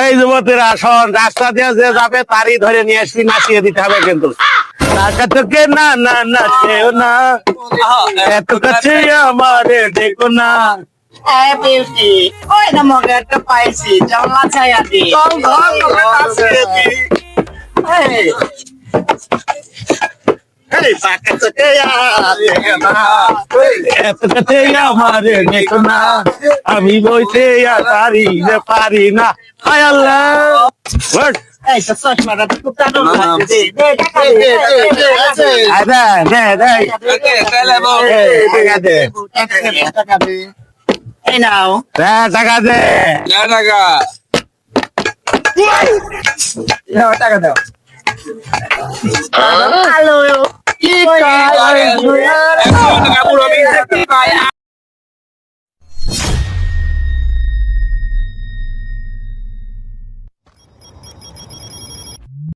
এই যুবতীরা শোন, রাস্তা দিয়ে যে যাবে তারই ধরে নিয়ে আসি, নাচিয়ে দিতে হবে কিন্তু। টাকা তোকে না না না চেও না, এত কাছে আমারে দেখো না। বিউটি ওই না মগে একটা পাইছি জল্লা ছায়া দি এত কাছে আমারে দেখো না, আমি বইতে আর পারি না। হায় আল্লাহ, বস। এই তো চশমাটা তো খুব টানো এই নাও টাকা দে। টাকা দাও হ্যালো কি